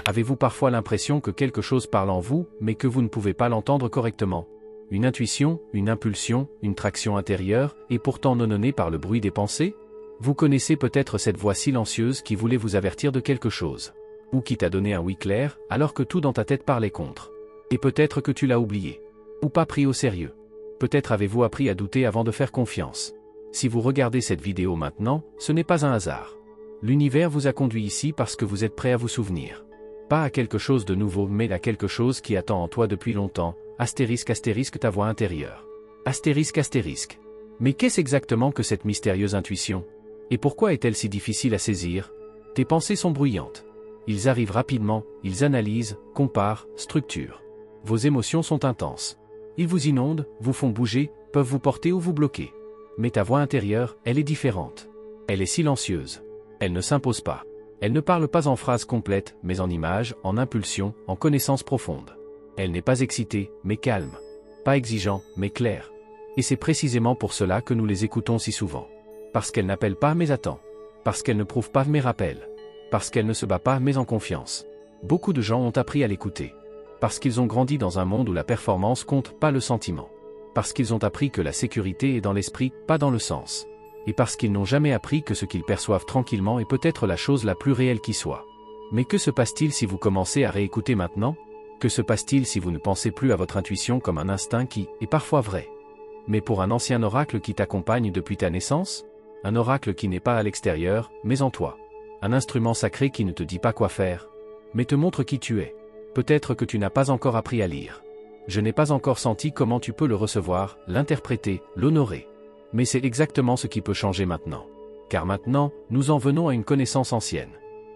Avez-vous parfois l'impression que quelque chose parle en vous, mais que vous ne pouvez pas l'entendre correctement? Une intuition, une impulsion, une traction intérieure, et pourtant nononnée par le bruit des pensées? Vous connaissez peut-être cette voix silencieuse qui voulait vous avertir de quelque chose. Ou qui t'a donné un oui clair, alors que tout dans ta tête parlait contre. Et peut-être que tu l'as oublié. Ou pas pris au sérieux. Peut-être avez-vous appris à douter avant de faire confiance. Si vous regardez cette vidéo maintenant, ce n'est pas un hasard. L'univers vous a conduit ici parce que vous êtes prêt à vous souvenir. Pas à quelque chose de nouveau, mais à quelque chose qui attend en toi depuis longtemps, astérisque astérisque ta voix intérieure. Astérisque astérisque. Mais qu'est-ce exactement que cette mystérieuse intuition? Et pourquoi est-elle si difficile à saisir? Tes pensées sont bruyantes. Ils arrivent rapidement, ils analysent, comparent, structurent. Vos émotions sont intenses. Ils vous inondent, vous font bouger, peuvent vous porter ou vous bloquer. Mais ta voix intérieure, elle est différente. Elle est silencieuse. Elle ne s'impose pas. Elle ne parle pas en phrases complètes, mais en images, en impulsions, en connaissances profondes. Elle n'est pas excitée, mais calme. Pas exigeant, mais clair. Et c'est précisément pour cela que nous les écoutons si souvent. Parce qu'elle n'appelle pas mais attend. Parce qu'elle ne prouve pas mais rappelle. Parce qu'elle ne se bat pas mais en confiance. Beaucoup de gens ont appris à l'écouter. Parce qu'ils ont grandi dans un monde où la performance compte, pas le sentiment. Parce qu'ils ont appris que la sécurité est dans l'esprit, pas dans le sens. Et parce qu'ils n'ont jamais appris que ce qu'ils perçoivent tranquillement est peut-être la chose la plus réelle qui soit. Mais que se passe-t-il si vous commencez à réécouter maintenant? Que se passe-t-il si vous ne pensez plus à votre intuition comme un instinct qui est parfois vrai? Mais pour un ancien oracle qui t'accompagne depuis ta naissance? Un oracle qui n'est pas à l'extérieur, mais en toi. Un instrument sacré qui ne te dit pas quoi faire, mais te montre qui tu es. Peut-être que tu n'as pas encore appris à lire. Je n'ai pas encore senti comment tu peux le recevoir, l'interpréter, l'honorer. Mais c'est exactement ce qui peut changer maintenant. Car maintenant, nous en venons à une connaissance ancienne.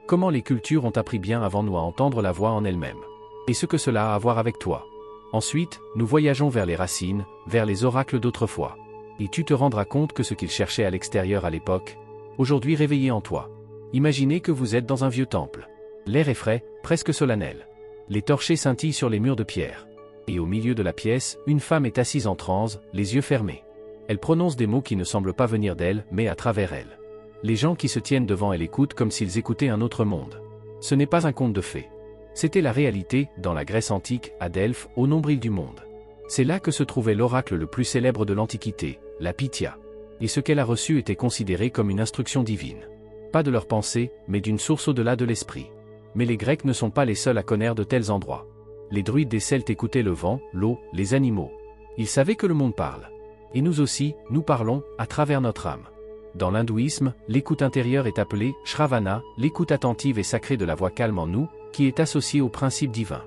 Comment les cultures ont appris bien avant nous à entendre la voix en elle-même. Et ce que cela a à voir avec toi. Ensuite, nous voyageons vers les racines, vers les oracles d'autrefois. Et tu te rendras compte que ce qu'ils cherchaient à l'extérieur à l'époque, aujourd'hui réveillé en toi. Imaginez que vous êtes dans un vieux temple. L'air est frais, presque solennel. Les torchers scintillent sur les murs de pierre. Et au milieu de la pièce, une femme est assise en transe, les yeux fermés. Elle prononce des mots qui ne semblent pas venir d'elle, mais à travers elle. Les gens qui se tiennent devant elle écoutent comme s'ils écoutaient un autre monde. Ce n'est pas un conte de fées. C'était la réalité, dans la Grèce antique, à Delphes, au nombril du monde. C'est là que se trouvait l'oracle le plus célèbre de l'Antiquité, la Pythia. Et ce qu'elle a reçu était considéré comme une instruction divine. Pas de leur pensée, mais d'une source au-delà de l'esprit. Mais les Grecs ne sont pas les seuls à connaître de tels endroits. Les druides des Celtes écoutaient le vent, l'eau, les animaux. Ils savaient que le monde parle. Et nous aussi, nous parlons, à travers notre âme. Dans l'hindouisme, l'écoute intérieure est appelée Shravana, l'écoute attentive et sacrée de la voix calme en nous, qui est associée au principe divin.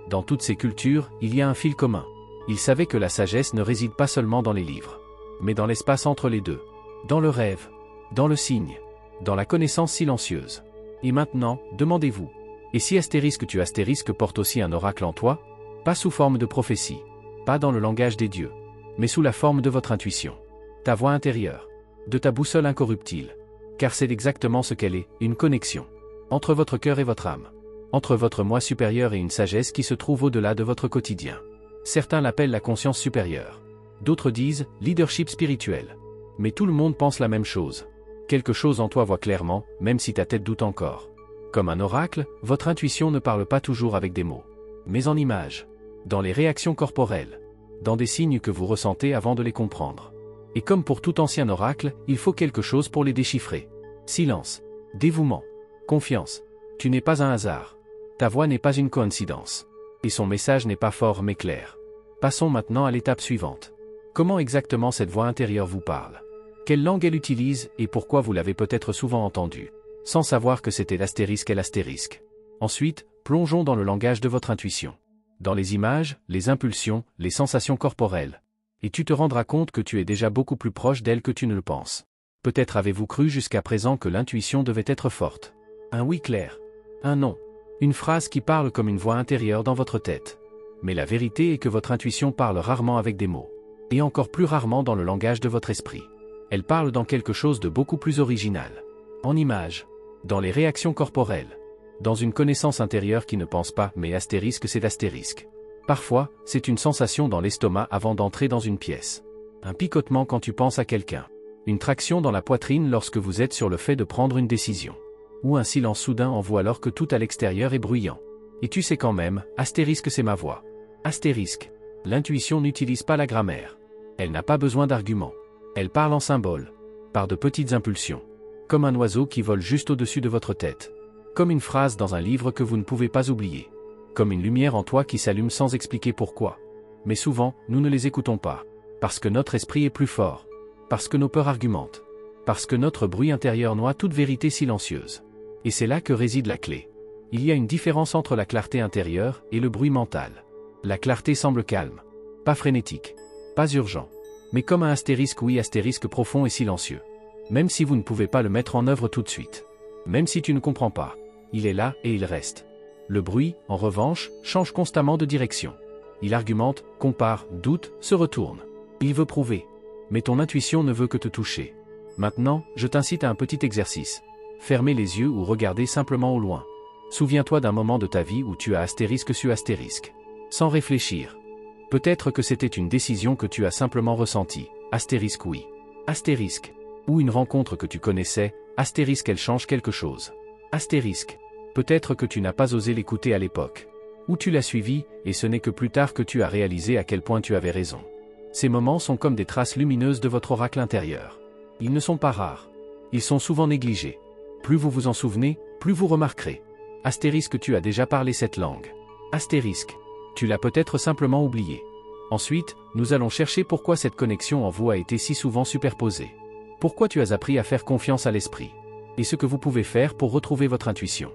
Dans toutes ces cultures, il y a un fil commun. Ils savaient que la sagesse ne réside pas seulement dans les livres, mais dans l'espace entre les deux. Dans le rêve, dans le signe, dans la connaissance silencieuse. Et maintenant, demandez-vous. Et si astérisque tu astérisque porte aussi un oracle en toi? Pas sous forme de prophétie. Pas dans le langage des dieux. Mais sous la forme de votre intuition. Ta voix intérieure. De ta boussole incorruptible. Car c'est exactement ce qu'elle est, une connexion. Entre votre cœur et votre âme. Entre votre moi supérieur et une sagesse qui se trouve au-delà de votre quotidien. Certains l'appellent la conscience supérieure. D'autres disent, leadership spirituel. Mais tout le monde pense la même chose. Quelque chose en toi voit clairement, même si ta tête doute encore. Comme un oracle, votre intuition ne parle pas toujours avec des mots. Mais en images. Dans les réactions corporelles. Dans des signes que vous ressentez avant de les comprendre. Et comme pour tout ancien oracle, il faut quelque chose pour les déchiffrer. Silence. Dévouement. Confiance. Tu n'es pas un hasard. Ta voix n'est pas une coïncidence. Et son message n'est pas fort mais clair. Passons maintenant à l'étape suivante. Comment exactement cette voix intérieure vous parle? Quelle langue elle utilise et pourquoi vous l'avez peut-être souvent entendue, sans savoir que c'était l'astérisque et l'astérisque. Ensuite, plongeons dans le langage de votre intuition. Dans les images, les impulsions, les sensations corporelles. Et tu te rendras compte que tu es déjà beaucoup plus proche d'elle que tu ne le penses. Peut-être avez-vous cru jusqu'à présent que l'intuition devait être forte. Un oui clair. Un non. Une phrase qui parle comme une voix intérieure dans votre tête. Mais la vérité est que votre intuition parle rarement avec des mots. Et encore plus rarement dans le langage de votre esprit. Elle parle dans quelque chose de beaucoup plus original. En images. Dans les réactions corporelles. Dans une connaissance intérieure qui ne pense pas, mais astérisque c'est astérisque. Parfois, c'est une sensation dans l'estomac avant d'entrer dans une pièce. Un picotement quand tu penses à quelqu'un. Une traction dans la poitrine lorsque vous êtes sur le fait de prendre une décision. Ou un silence soudain en vous alors que tout à l'extérieur est bruyant. Et tu sais quand même, astérisque c'est ma voix. Astérisque. L'intuition n'utilise pas la grammaire. Elle n'a pas besoin d'arguments. Elle parle en symboles. Par de petites impulsions. Comme un oiseau qui vole juste au-dessus de votre tête. Comme une phrase dans un livre que vous ne pouvez pas oublier. Comme une lumière en toi qui s'allume sans expliquer pourquoi. Mais souvent, nous ne les écoutons pas. Parce que notre esprit est plus fort. Parce que nos peurs argumentent. Parce que notre bruit intérieur noie toute vérité silencieuse. Et c'est là que réside la clé. Il y a une différence entre la clarté intérieure et le bruit mental. La clarté semble calme. Pas frénétique. Pas urgent. Mais comme un astérisque, oui, astérisque profond et silencieux. Même si vous ne pouvez pas le mettre en œuvre tout de suite. Même si tu ne comprends pas. Il est là et il reste. Le bruit, en revanche, change constamment de direction. Il argumente, compare, doute, se retourne. Il veut prouver. Mais ton intuition ne veut que te toucher. Maintenant, je t'incite à un petit exercice. Fermez les yeux ou regardez simplement au loin. Souviens-toi d'un moment de ta vie où tu as astérisque su astérisque. Sans réfléchir. Peut-être que c'était une décision que tu as simplement ressentie. Astérisque oui. Astérisque. Ou une rencontre que tu connaissais. Astérisque elle change quelque chose. Astérisque. Peut-être que tu n'as pas osé l'écouter à l'époque. Ou tu l'as suivi, et ce n'est que plus tard que tu as réalisé à quel point tu avais raison. Ces moments sont comme des traces lumineuses de votre oracle intérieur. Ils ne sont pas rares. Ils sont souvent négligés. Plus vous vous en souvenez, plus vous remarquerez. Astérisque tu as déjà parlé cette langue. Astérisque. Tu l'as peut-être simplement oublié. Ensuite, nous allons chercher pourquoi cette connexion en vous a été si souvent superposée. Pourquoi tu as appris à faire confiance à l'esprit. Et ce que vous pouvez faire pour retrouver votre intuition.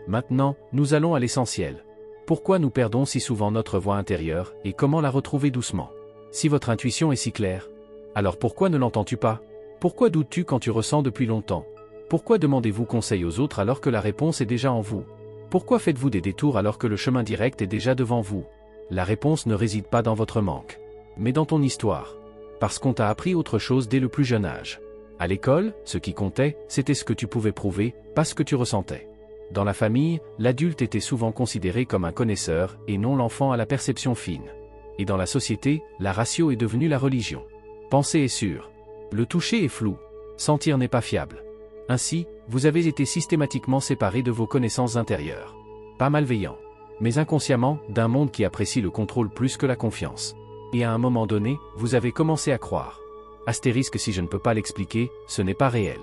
Maintenant, nous allons à l'essentiel. Pourquoi nous perdons si souvent notre voix intérieure, et comment la retrouver doucement? Si votre intuition est si claire, alors pourquoi ne l'entends-tu pas? Pourquoi doutes-tu quand tu ressens depuis longtemps? Pourquoi demandez-vous conseil aux autres alors que la réponse est déjà en vous? Pourquoi faites-vous des détours alors que le chemin direct est déjà devant vous? La réponse ne réside pas dans votre manque, mais dans ton histoire. Parce qu'on t'a appris autre chose dès le plus jeune âge. À l'école, ce qui comptait, c'était ce que tu pouvais prouver, pas ce que tu ressentais. Dans la famille, l'adulte était souvent considéré comme un connaisseur, et non l'enfant à la perception fine. Et dans la société, la ratio est devenue la religion. Penser est sûr. Le toucher est flou. Sentir n'est pas fiable. Ainsi, vous avez été systématiquement séparés de vos connaissances intérieures. Pas malveillant, mais inconsciemment, d'un monde qui apprécie le contrôle plus que la confiance. Et à un moment donné, vous avez commencé à croire. Astérisque si je ne peux pas l'expliquer, ce n'est pas réel.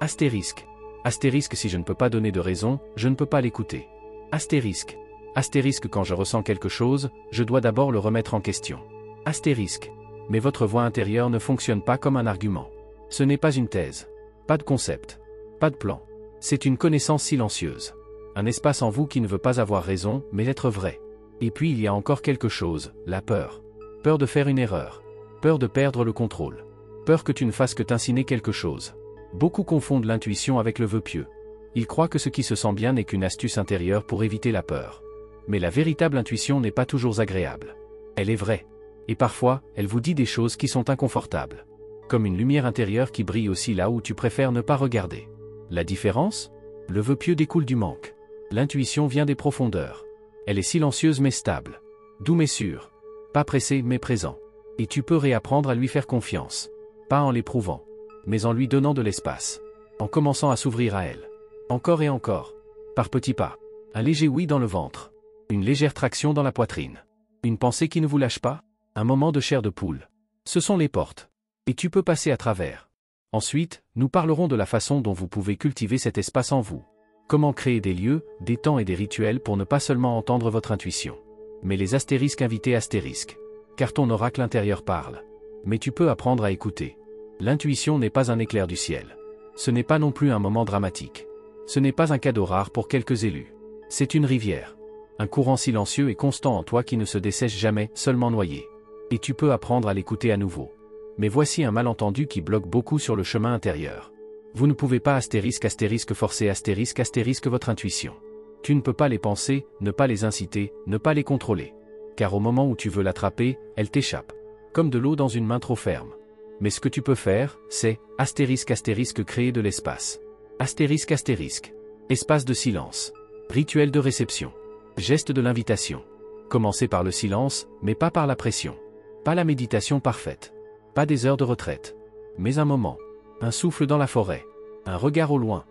Astérisque. Astérisque si je ne peux pas donner de raison, je ne peux pas l'écouter. Astérisque. Astérisque quand je ressens quelque chose, je dois d'abord le remettre en question. Astérisque. Mais votre voix intérieure ne fonctionne pas comme un argument. Ce n'est pas une thèse. Pas de concept. Pas de plan. C'est une connaissance silencieuse. Un espace en vous qui ne veut pas avoir raison, mais être vrai. Et puis il y a encore quelque chose, la peur. Peur de faire une erreur. Peur de perdre le contrôle. Peur que tu ne fasses que t'inciner quelque chose. Beaucoup confondent l'intuition avec le vœu pieux. Ils croient que ce qui se sent bien n'est qu'une astuce intérieure pour éviter la peur. Mais la véritable intuition n'est pas toujours agréable. Elle est vraie. Et parfois, elle vous dit des choses qui sont inconfortables. Comme une lumière intérieure qui brille aussi là où tu préfères ne pas regarder. La différence? Le vœu pieux découle du manque. L'intuition vient des profondeurs. Elle est silencieuse mais stable. Doux mais sûre. Pas pressée mais présent. Et tu peux réapprendre à lui faire confiance. Pas en l'éprouvant, mais en lui donnant de l'espace. En commençant à s'ouvrir à elle. Encore et encore. Par petits pas. Un léger oui dans le ventre. Une légère traction dans la poitrine. Une pensée qui ne vous lâche pas. Un moment de chair de poule. Ce sont les portes. Et tu peux passer à travers. Ensuite, nous parlerons de la façon dont vous pouvez cultiver cet espace en vous. Comment créer des lieux, des temps et des rituels pour ne pas seulement entendre votre intuition. Mais les astérisques invités astérisques. Car ton oracle intérieur parle. Mais tu peux apprendre à écouter. L'intuition n'est pas un éclair du ciel. Ce n'est pas non plus un moment dramatique. Ce n'est pas un cadeau rare pour quelques élus. C'est une rivière. Un courant silencieux et constant en toi qui ne se dessèche jamais, seulement noyé. Et tu peux apprendre à l'écouter à nouveau. Mais voici un malentendu qui bloque beaucoup sur le chemin intérieur. Vous ne pouvez pas astérisque forcer astérisque votre intuition. Tu ne peux pas les penser, ne pas les inciter, ne pas les contrôler. Car au moment où tu veux l'attraper, elle t'échappe. Comme de l'eau dans une main trop ferme. Mais ce que tu peux faire, c'est astérisque créer de l'espace. Astérisque. Espace de silence. Rituel de réception. Geste de l'invitation. Commencez par le silence, mais pas par la pression. Pas la méditation parfaite. Pas des heures de retraite. Mais un moment. Un souffle dans la forêt. Un regard au loin.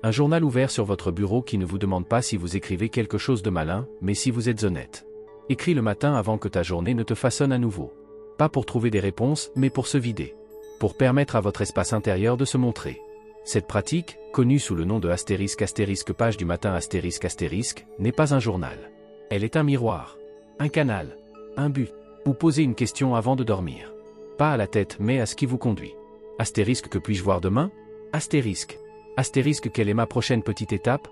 Un journal ouvert sur votre bureau qui ne vous demande pas si vous écrivez quelque chose de malin, mais si vous êtes honnête. Écris le matin avant que ta journée ne te façonne à nouveau. Pas pour trouver des réponses, mais pour se vider. Pour permettre à votre espace intérieur de se montrer. Cette pratique, connue sous le nom de ** page du matin ** n'est pas un journal. Elle est un miroir. Un canal. Un but. Ou poser une question avant de dormir. Pas à la tête mais à ce qui vous conduit. * Que puis-je voir demain? ** Quelle est ma prochaine petite étape?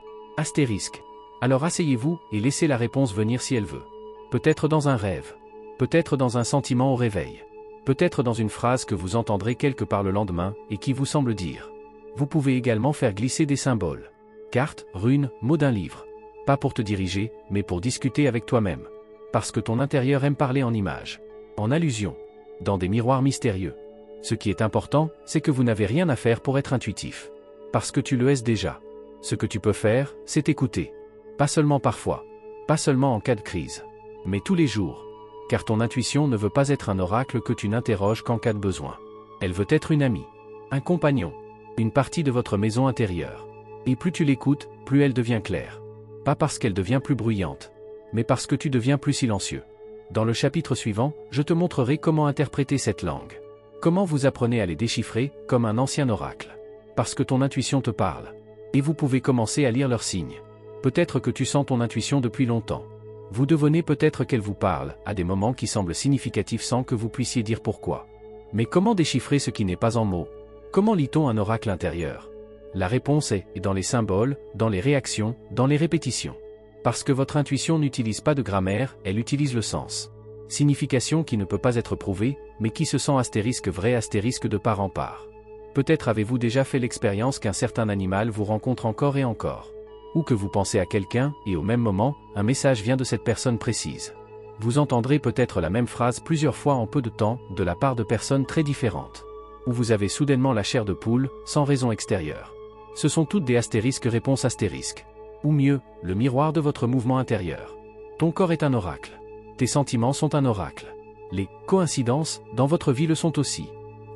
Alors asseyez-vous et laissez la réponse venir si elle veut. Peut-être dans un rêve. Peut-être dans un sentiment au réveil. Peut-être dans une phrase que vous entendrez quelque part le lendemain et qui vous semble dire. Vous pouvez également faire glisser des symboles. Cartes, runes, mots d'un livre. Pas pour te diriger, mais pour discuter avec toi-même. Parce que ton intérieur aime parler en images. En allusion. Dans des miroirs mystérieux. Ce qui est important, c'est que vous n'avez rien à faire pour être intuitif. Parce que tu le es déjà. Ce que tu peux faire, c'est écouter. Pas seulement parfois. Pas seulement en cas de crise. Mais tous les jours. Car ton intuition ne veut pas être un oracle que tu n'interroges qu'en cas de besoin. Elle veut être une amie. Un compagnon. Une partie de votre maison intérieure. Et plus tu l'écoutes, plus elle devient claire. Pas parce qu'elle devient plus bruyante. Mais parce que tu deviens plus silencieux. Dans le chapitre suivant, je te montrerai comment interpréter cette langue. Comment vous apprenez à les déchiffrer, comme un ancien oracle. Parce que ton intuition te parle. Et vous pouvez commencer à lire leurs signes. Peut-être que tu sens ton intuition depuis longtemps. Vous devinez peut-être qu'elle vous parle, à des moments qui semblent significatifs sans que vous puissiez dire pourquoi. Mais comment déchiffrer ce qui n'est pas en mots? Comment lit-on un oracle intérieur? La réponse est dans les symboles, dans les réactions, dans les répétitions. Parce que votre intuition n'utilise pas de grammaire, elle utilise le sens. Signification qui ne peut pas être prouvée, mais qui se sent * vrai * de part en part. Peut-être avez-vous déjà fait l'expérience qu'un certain animal vous rencontre encore et encore. Ou que vous pensez à quelqu'un, et au même moment, un message vient de cette personne précise. Vous entendrez peut-être la même phrase plusieurs fois en peu de temps, de la part de personnes très différentes. Ou vous avez soudainement la chair de poule, sans raison extérieure. Ce sont toutes des * réponses *. Ou mieux, le miroir de votre mouvement intérieur. Ton corps est un oracle. Tes sentiments sont un oracle. Les coïncidences, dans votre vie le sont aussi.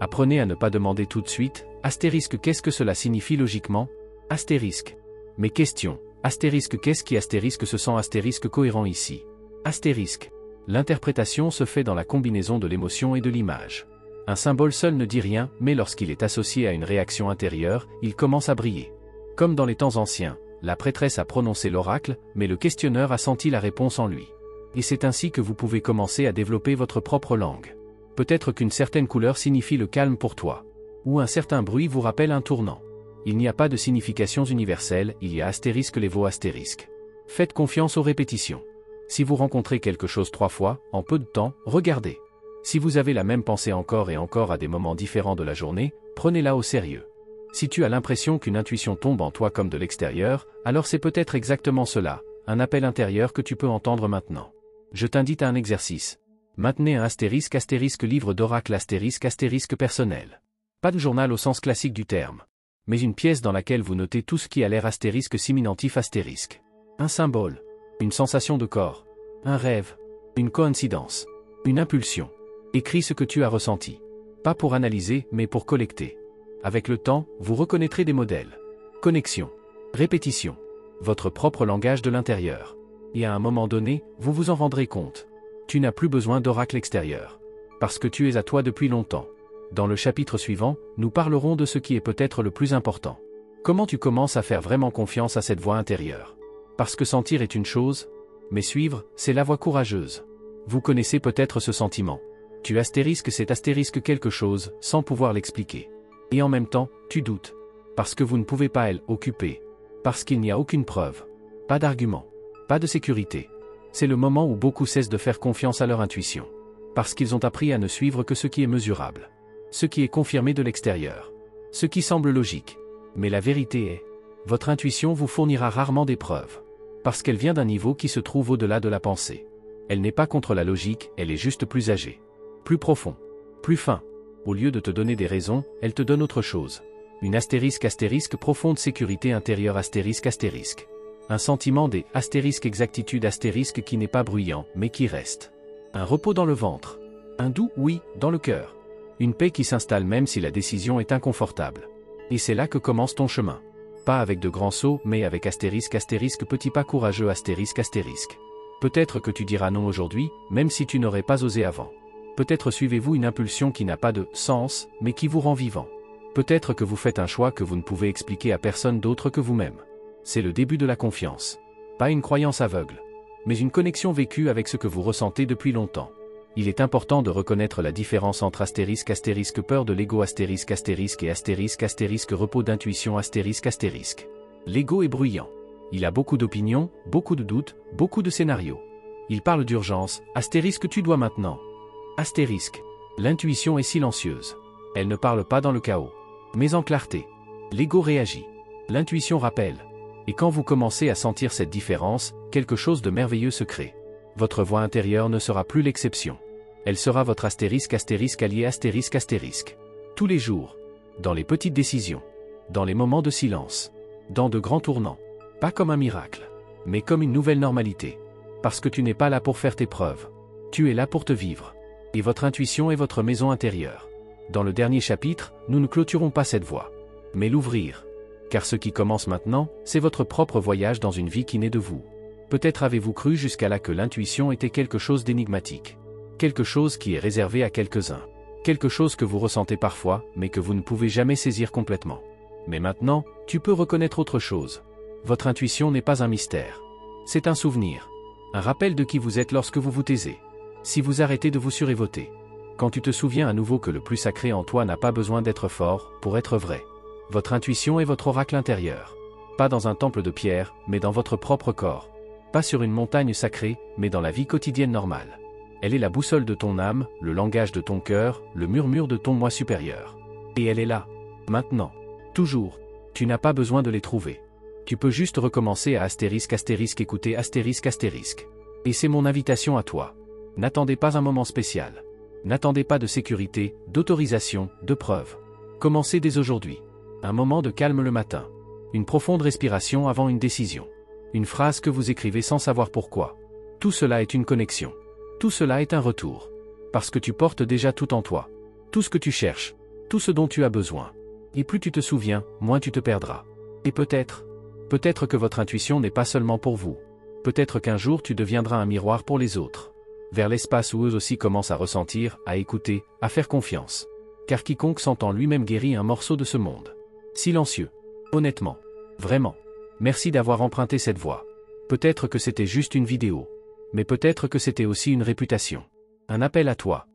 Apprenez à ne pas demander tout de suite, * qu'est-ce que cela signifie logiquement? *. Mais question, * qu'est-ce qui * se sent * cohérent ici? L'interprétation se fait dans la combinaison de l'émotion et de l'image. Un symbole seul ne dit rien, mais lorsqu'il est associé à une réaction intérieure, il commence à briller. Comme dans les temps anciens, la prêtresse a prononcé l'oracle, mais le questionneur a senti la réponse en lui. Et c'est ainsi que vous pouvez commencer à développer votre propre langue. Peut-être qu'une certaine couleur signifie le calme pour toi. Ou un certain bruit vous rappelle un tournant. Il n'y a pas de significations universelles, il y a * les veaux *. Faites confiance aux répétitions. Si vous rencontrez quelque chose 3 fois, en peu de temps, regardez. Si vous avez la même pensée encore et encore à des moments différents de la journée, prenez-la au sérieux. Si tu as l'impression qu'une intuition tombe en toi comme de l'extérieur, alors c'est peut-être exactement cela, un appel intérieur que tu peux entendre maintenant. Je t'invite à un exercice. Maintenez un * livre d'oracle * personnel. Pas de journal au sens classique du terme. Mais une pièce dans laquelle vous notez tout ce qui a l'air * siminatif *. Un symbole. Une sensation de corps. Un rêve. Une coïncidence. Une impulsion. Écris ce que tu as ressenti. Pas pour analyser, mais pour collecter. Avec le temps, vous reconnaîtrez des modèles. Connexion. Répétition. Votre propre langage de l'intérieur. Et à un moment donné, vous vous en rendrez compte. Tu n'as plus besoin d'oracle extérieur. Parce que tu es à toi depuis longtemps. Dans le chapitre suivant, nous parlerons de ce qui est peut-être le plus important. Comment tu commences à faire vraiment confiance à cette voix intérieure. Parce que sentir est une chose, mais suivre, c'est la voix courageuse. Vous connaissez peut-être ce sentiment. Tu * c'est * quelque chose, sans pouvoir l'expliquer. Et en même temps, tu doutes. Parce que vous ne pouvez pas occuper. Parce qu'il n'y a aucune preuve. Pas d'argument. Pas de sécurité. C'est le moment où beaucoup cessent de faire confiance à leur intuition. Parce qu'ils ont appris à ne suivre que ce qui est mesurable. Ce qui est confirmé de l'extérieur. Ce qui semble logique. Mais la vérité est, votre intuition vous fournira rarement des preuves. Parce qu'elle vient d'un niveau qui se trouve au-delà de la pensée. Elle n'est pas contre la logique, elle est juste plus âgée. Plus profond. Plus fin. Au lieu de te donner des raisons, elle te donne autre chose. Une * profonde sécurité intérieure *. Un sentiment des * exactitude * qui n'est pas bruyant, mais qui reste. Un repos dans le ventre. Un doux oui, dans le cœur. Une paix qui s'installe même si la décision est inconfortable. Et c'est là que commence ton chemin. pas avec de grands sauts, mais avec astérisque astérisque petit pas courageux astérisque astérisque. Peut-être que tu diras non aujourd'hui, même si tu n'aurais pas osé avant. Peut-être suivez-vous une impulsion qui n'a pas de sens, mais qui vous rend vivant. Peut-être que vous faites un choix que vous ne pouvez expliquer à personne d'autre que vous-même. C'est le début de la confiance. Pas une croyance aveugle, mais une connexion vécue avec ce que vous ressentez depuis longtemps. Il est important de reconnaître la différence entre astérisque astérisque peur de l'ego astérisque astérisque et astérisque astérisque repos d'intuition astérisque astérisque. L'ego est bruyant. Il a beaucoup d'opinions, beaucoup de doutes, beaucoup de scénarios. Il parle d'urgence, astérisque tu dois maintenant. Astérisque. L'intuition est silencieuse. Elle ne parle pas dans le chaos, mais en clarté. L'ego réagit. L'intuition rappelle. Et quand vous commencez à sentir cette différence, quelque chose de merveilleux se crée. Votre voix intérieure ne sera plus l'exception. Elle sera votre astérisque astérisque allié astérisque astérisque. Tous les jours. Dans les petites décisions. Dans les moments de silence. Dans de grands tournants. Pas comme un miracle, mais comme une nouvelle normalité. Parce que tu n'es pas là pour faire tes preuves. Tu es là pour te vivre. Et votre intuition est votre maison intérieure. Dans le dernier chapitre, nous ne clôturons pas cette voie, mais l'ouvrir. Car ce qui commence maintenant, c'est votre propre voyage dans une vie qui naît de vous. Peut-être avez-vous cru jusqu'à là que l'intuition était quelque chose d'énigmatique. Quelque chose qui est réservé à quelques-uns. Quelque chose que vous ressentez parfois, mais que vous ne pouvez jamais saisir complètement. Mais maintenant, tu peux reconnaître autre chose. Votre intuition n'est pas un mystère. C'est un souvenir. Un rappel de qui vous êtes lorsque vous vous taisez. Si vous arrêtez de vous surévoter. Quand tu te souviens à nouveau que le plus sacré en toi n'a pas besoin d'être fort pour être vrai. Votre intuition est votre oracle intérieur. Pas dans un temple de pierre, mais dans votre propre corps. Pas sur une montagne sacrée, mais dans la vie quotidienne normale. Elle est la boussole de ton âme, le langage de ton cœur, le murmure de ton moi supérieur. Et elle est là. Maintenant. Toujours. Tu n'as pas besoin de les trouver. Tu peux juste recommencer à astérisque astérisque écouter astérisque astérisque. Et c'est mon invitation à toi. N'attendez pas un moment spécial. N'attendez pas de sécurité, d'autorisation, de preuve. Commencez dès aujourd'hui. Un moment de calme le matin. Une profonde respiration avant une décision. Une phrase que vous écrivez sans savoir pourquoi. Tout cela est une connexion. Tout cela est un retour. Parce que tu portes déjà tout en toi. Tout ce que tu cherches. Tout ce dont tu as besoin. Et plus tu te souviens, moins tu te perdras. Et peut-être que votre intuition n'est pas seulement pour vous. Peut-être qu'un jour tu deviendras un miroir pour les autres. Vers l'espace où eux aussi commencent à ressentir, à écouter, à faire confiance. Car quiconque s'entend lui-même guérit un morceau de ce monde. Silencieux. Honnêtement. Vraiment. Merci d'avoir emprunté cette voie. Peut-être que c'était juste une vidéo. Mais peut-être que c'était aussi une réputation. Un appel à toi.